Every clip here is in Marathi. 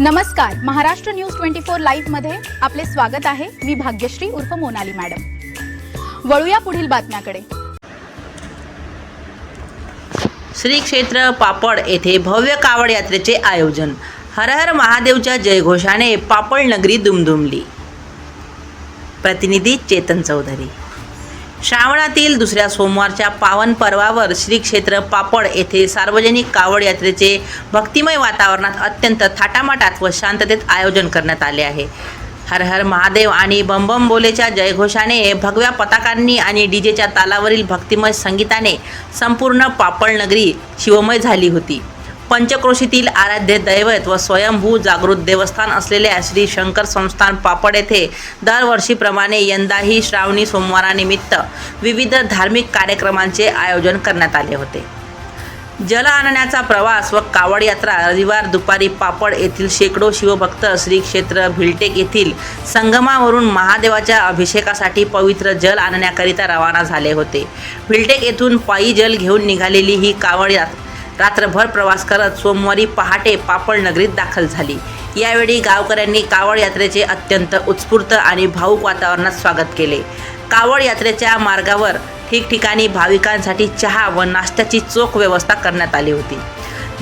नमस्कार, महाराष्ट्र न्यूज 24 लाईव्ह मध्ये आपले स्वागत आहे। मी भाग्यश्री उर्फ मोनाली मॅडम। वळूया पुढील बातम्याकडे। श्री क्षेत्र पापड येथे भव्य कावड यात्रेचे आयोजन। हर हर महादेवच्या जयघोषाने पापड नगरी दुमदुमली। प्रतिनिधी चेतन चौधरी। श्रावणातील दुसऱ्या सोमवारच्या पावन पर्वावर श्री क्षेत्र पापड येथे सार्वजनिक कावड यात्रेचे भक्तिमय वातावरणात अत्यंत थाटामाटात व शांततेत आयोजन करण्यात आले आहे। हर हर महादेव आणि बम बम बोलेच्या जयघोषाने, भगव्या पताकांनी आणि डीजेच्या तालावरील भक्तिमय संगीताने संपूर्ण पापड नगरी शिवमय झाली होती। पंचक्रोशीतील आराध्य दैवत व स्वयंभू जागृत देवस्थान असलेल्या श्री शंकर संस्थान पापड येथे दरवर्षीप्रमाणे यंदाही श्रावणी सोमवारानिमित्त विविध धार्मिक कार्यक्रमांचे आयोजन करण्यात आले होते। जल आणण्याचा प्रवास व कावड यात्रा रविवार दुपारी पापड येथील शेकडो शिवभक्त श्री क्षेत्र भिलटेक येथील संगमावरून महादेवाच्या अभिषेकासाठी पवित्र जल आणण्याकरिता रवाना झाले होते। भिलटेक येथून पायी जल घेऊन निघालेली ही कावड रात्रभर प्रवास करत सोमवारी पहाटे पापड नगरीत दाखल झाली। यावेळी गावकऱ्यांनी कावड यात्रेचे अत्यंत उत्स्फूर्त आणि भावुक वातावरणात स्वागत केले। कावड यात्रेच्या मार्गावर ठिकठिकाणी भाविकांसाठी चहा व नाश्त्याची चोख व्यवस्था करण्यात आली होती।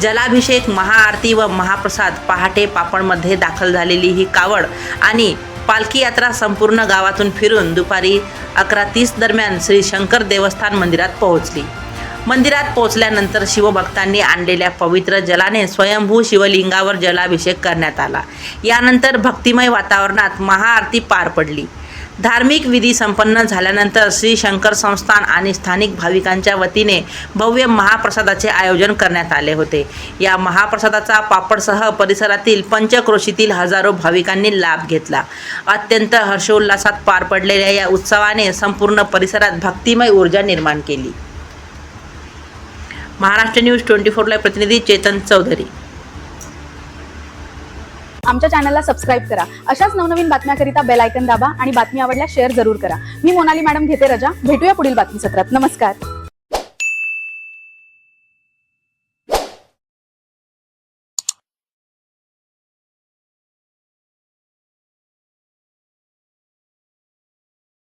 जलाभिषेक, महाआरती व महाप्रसाद पहाटे पापडमध्ये दाखल झालेली ही कावड आणि पालखी यात्रा संपूर्ण गावातून फिरून दुपारी 11:30 दरम्यान श्री शंकर देवस्थान मंदिरात पोहोचली। मंदिरात पोहोचल्यानंतर शिवभक्तांनी आणलेल्या पवित्र जलाने स्वयंभू शिवलिंगावर जलाभिषेक करण्यात आला। यानंतर भक्तिमय वातावरणात महाआरती पार पडली। धार्मिक विधी संपन्न झाल्यानंतर श्री शंकर संस्थान आणि स्थानिक भाविकांच्या वतीने भव्य महाप्रसादाचे आयोजन करण्यात आले होते। या महाप्रसादाचा पापडसह परिसरातील पंचक्रोशीतील हजारो भाविकांनी लाभ घेतला। अत्यंत हर्षोल्लासात पार पडलेल्या या उत्सवाने संपूर्ण परिसरात भक्तिमय ऊर्जा निर्माण केली। महाराष्ट्र न्यूज 24 ला प्रतिनिधी चेतन चौधरी। आमच्या चॅनलला सबस्क्राइब करा। अशाच नवनवीन बातम्यांकरिता बेल आयकॉन दाबा आणि बातमी आवडल्यास शेअर जरूर करा। मी मोनाली मॅडम घेते रजा। भेटूया पुढील बातमी सत्रात। नमस्कार।